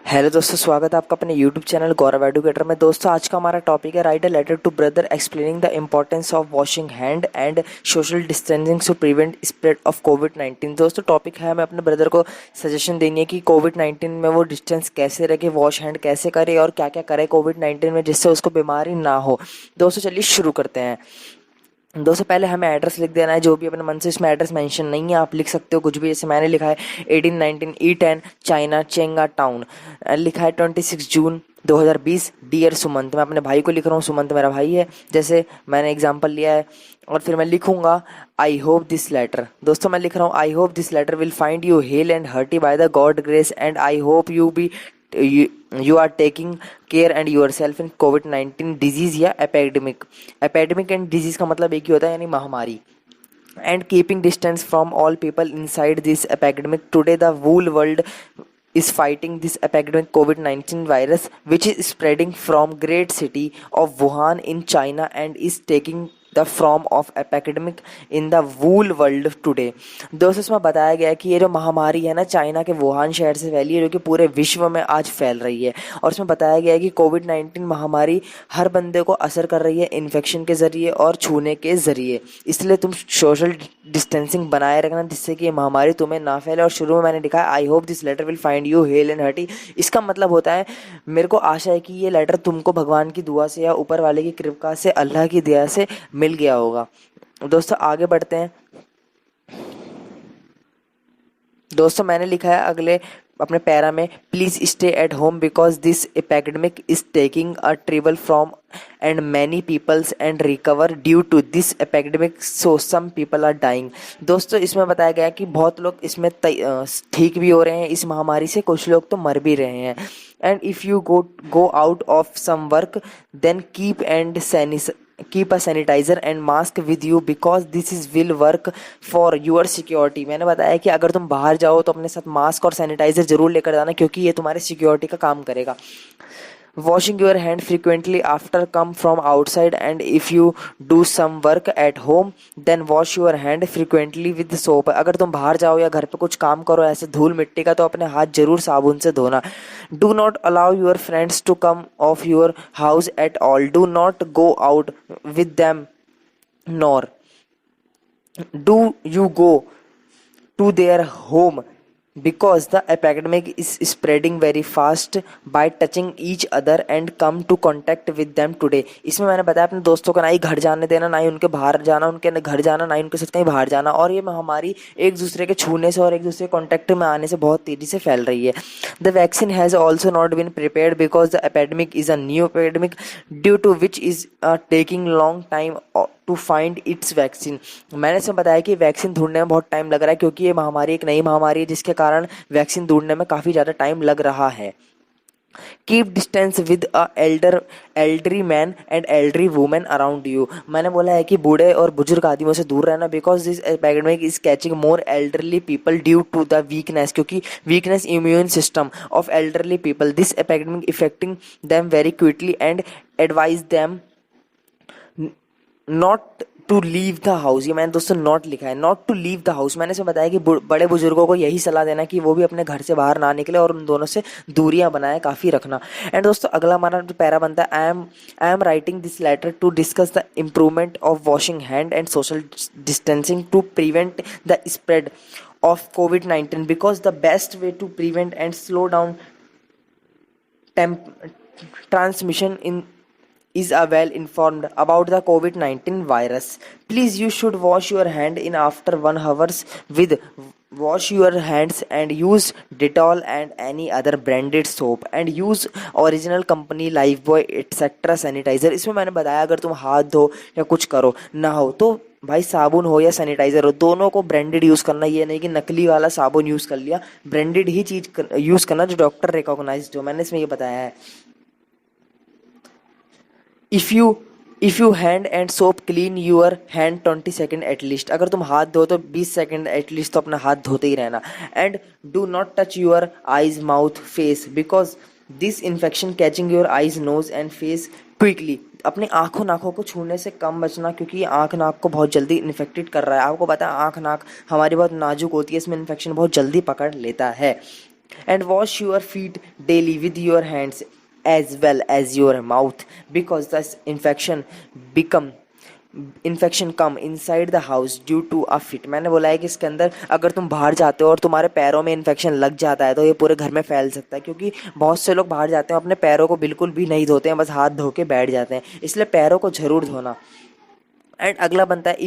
Hello दोस्तों, स्वागत है आपका अपने यूट्यूब चैनल गौरव एडुकेटर में। दोस्तों, आज का हमारा टॉपिक है write a letter to brother explaining the importance of washing hand and social distancing to prevent spread of कोविड-19। दोस्तों, टॉपिक है हमें अपने ब्रदर को सजेशन देनी है कि कोविड-19 में वो डिस्टेंस कैसे रखे, वॉश हैंड कैसे करे और क्या क्या करे कोविड-19 में जिससे उसको बीमारी ना हो। दोस्तों, चलिए शुरू करते हैं। दोस्तों, पहले हमें एड्रेस लिख देना है, जो भी अपने मन से। इसमें एड्रेस मेंशन नहीं है, आप लिख सकते हो कुछ भी। जैसे मैंने लिखा है 1819 E10 चाइना चेंगा टाउन, लिखा है 26 जून 2020, डियर सुमंत। मैं अपने भाई को लिख रहा हूँ, सुमंत मेरा भाई है। जैसे मैंने एग्जांपल लिया है और फिर मैं लिखूंगा आई होप दिस लेटर। दोस्तों, मैं लिख रहा हूँ I hope this letter will find you hale and hearty by the God grace and I hope you are taking care and yourself in COVID-19 disease या एपेडेमिक। एपेडेमिक एंड डिजीज का मतलब एक ही होता है, यानी महामारी। And keeping distance from all people inside this epidemic today the whole world is fighting this epidemic COVID-19 virus which is spreading from great city of Wuhan in China and is taking the from of epidemic in the wool world today. दोस्तों, इसमें बताया गया है कि ये जो महामारी है ना, चाइना के वुहान शहर से फैली है, जो कि पूरे विश्व में आज फैल रही है। और इसमें बताया गया है कि कोविड-19 महामारी हर बंदे को असर कर रही है इन्फेक्शन के ज़रिए और छूने के ज़रिए। इसलिए तुम सोशल डिस्टेंसिंग बनाए रखना जिससे कि ये महामारी तुम्हें ना फैले। और शुरू में मैंने लिखा है I hope this letter will find you hale and hearty. इसका मतलब होता है मेरे को आशा है कि ये लेटर तुमको भगवान की दुआ से या ऊपर वाले की कृपा से, अल्लाह की दया से मिल गया होगा। दोस्तों, आगे बढ़ते हैं। दोस्तों, मैंने लिखा है अगले अपने पैरा में please stay at home because this epidemic is taking a travel from and many peoples and recover due to this epidemic so some people are dying. दोस्तों, इसमें बताया गया कि बहुत लोग इसमें ठीक भी हो रहे हैं इस महामारी से, कुछ लोग तो मर भी रहे हैं। And if you go out of some work then keep a sanitizer and mask with you because this is will work for your security। मैंने बताया कि अगर तुम बाहर जाओ तो अपने साथ मास्क और सैनिटाइजर जरूर लेकर जाना, क्योंकि ये तुम्हारे सिक्योरिटी का काम करेगा। Washing your hand frequently after come from outside and if you do some work at home then wash your hand frequently with soap. अगर तुम बाहर जाओ या घर पे कुछ काम करो ऐसे धूल मिट्टी का, तो अपने हाथ जरूर साबुन से धोना। Do not allow your friends to come of your house at all. Do not go out with them nor do you go to their home because the epidemic is spreading very fast by touching each other and come to contact with them today। इसमें मैंने बताया अपने दोस्तों को ना ही घर जाने देना, ना ही उनके बाहर जाना, उनके घर जाना, ना ही उनके साथ कहीं बाहर जाना। और ये महामारी एक दूसरे के छूने से और एक दूसरे के कॉन्टैक्ट में आने से बहुत तेज़ी से फैल रही है। The vaccine has also not been prepared because the epidemic is a new epidemic due to which is taking long time to find its vaccine. मैंने इसमें बताया कि वैक्सीन ढूंढने में बहुत टाइम लग रहा है, क्योंकि ये महामारी एक नई महामारी है जिसके कारण वैक्सीन ढूंढने में काफ़ी ज़्यादा टाइम लग रहा है। Keep distance with a elderly man and elderly women around you. मैंने बोला है कि बूढ़े और बुजुर्ग आदमियों से दूर रहना because this epidemic is catching more elderly people due to the weakness, क्योंकि weakness immune system of elderly people. This epidemic affecting them very quickly and advise them not to leave the house. ये मैंने दोस्तों not लिखा है, not to leave the house. मैंने से बताया कि बड़े बुजुर्गों को यही सलाह देना कि वो भी अपने घर से बाहर ना निकले और उन दोनों से दूरियां बनाए काफ़ी रखना। एंड दोस्तों, अगला हमारा जो पैरा बनता है I am writing this letter to discuss the improvement of washing hand and social distancing to prevent the spread of कोविड-19 because the best way to prevent and slow down transmission is well informed about the COVID-19 virus. Please you should wash your hand in after 1 hours with wash your hands and use Dettol and any other branded soap and use original company Lifebuoy etc sanitizer। इसमें मैंने बताया अगर तुम हाथ धो या कुछ करो ना हो तो भाई साबुन हो या सैनिटाइजर हो, दोनों को ब्रांडेड यूज़ करना। ये नहीं कि नकली वाला साबुन यूज़ कर लिया, ब्रांडेड ही चीज़ यूज़ करना जो डॉक्टर रिकॉग्नाइज, जो मैंने इसमें ये बताया है। If you hand and soap clean your hand 20 second at least. अगर तुम हाथ धो तो 20 सेकेंड एटलीस्ट तो अपना हाथ धोते ही रहना। And do not touch your eyes mouth face because this infection catching your eyes nose and face quickly. अपने आँखों नाकों को छूने से कम बचना, क्योंकि ये आँख नाक को बहुत जल्दी इन्फेक्टेड कर रहा है। आपको पता है आँख नाक हमारी बहुत नाजुक होती है, इसमें इन्फेक्शन बहुत जल्दी पकड़ लेता है। and wash your feet daily with your hands as well as your mouth because this become infection come inside the house due to a fit. मैंने बोला है कि इसके अंदर अगर तुम बाहर जाते हो और तुम्हारे पैरों में इन्फेक्शन लग जाता है तो ये पूरे घर में फैल सकता है, क्योंकि बहुत से लोग बाहर जाते हैं अपने पैरों को बिल्कुल भी नहीं धोते हैं, बस हाथ धो के बैठ जाते हैं, इसलिए पैरों को ज़रूर धोना। एंड अगला बनता है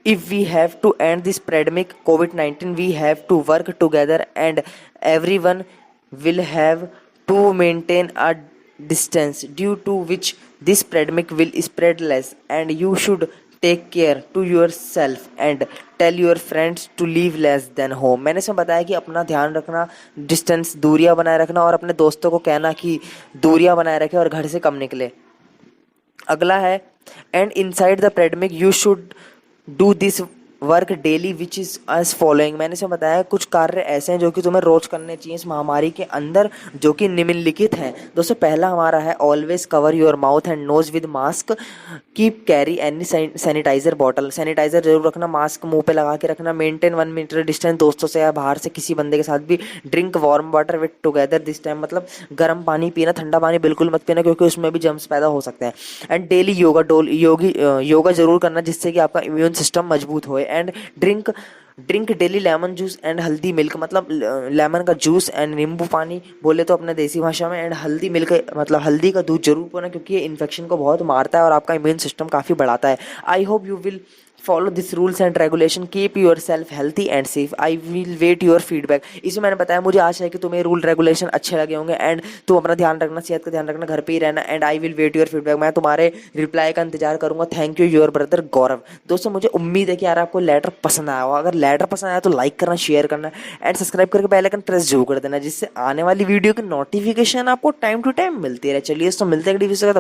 if we have to end this pandemic COVID-19 we have to work together and everyone will have to maintain a distance due to which this pandemic will spread less and you should take care to yourself and tell your friends to live less than home। मैंने इसमें बताया कि अपना ध्यान रखना, distance दूरियां बनाए रखना और अपने दोस्तों को कहना कि दूरियां बनाए रखें और घर से कम निकले। अगला है and inside the pandemic you should do this work daily which is as following. मैंने इसे बताया कुछ कार्य ऐसे हैं जो कि तुम्हें रोज करने चाहिए इस महामारी के अंदर, जो कि निम्नलिखित हैं। दोस्तों पहला हमारा है always cover your mouth and nose with mask, keep carry any sanitizer bottle, sanitizer जरूर रखना, मास्क मुंह पे लगा के रखना, मेंटेन 1 मीटर डिस्टेंस दोस्तों से या बाहर से किसी बंदे के साथ भी, drink warm water with together this time, मतलब गर्म पानी पीना, ठंडा पानी बिल्कुल मत पीना क्योंकि उसमें भी जर्म्स पैदा हो सकते हैं। एंड डेली योगा जरूर करना जिससे कि आपका इम्यून सिस्टम मजबूत होए। And drink daily lemon juice and हल्दी मिल्क, मतलब लेमन का जूस एंड नींबू पानी बोले तो अपने देसी भाषा में, एंड हल्दी मिल्क मतलब हल्दी का दूध जरूर पीना क्योंकि ये इन्फेक्शन को बहुत मारता है और आपका इम्यून सिस्टम काफ़ी बढ़ाता है। I hope you will follow this rules and regulation, keep your self healthy and safe, I will wait your feedback. इसमें मैंने बताया मुझे आशा है कि तुम्हें रूल रेगुलेशन अच्छे लगे होंगे एंड तुम अपना ध्यान रखना, सेहत का ध्यान रखना, घर पे ही रहना, and I will wait your feedback. मैं तुम्हारे रिप्लाई का इंतजार करूंगा। Thank you your brother Gaurav. दोस्तों मुझे उम्मीद है कि यार आपको लेटर पसंद आया होगा, अगर लेटर पसंद आया तो लाइक करना, शेयर करना एंड सब्सक्राइब करके बेल आइकन प्रेस जरूर कर देना जिससे आने वाली वीडियो की नोटिफिकेशन आपको टाइम टू टाइम मिलती रहे। चलिए दोस्तों मिलते हैं अगली वीडियो के साथ।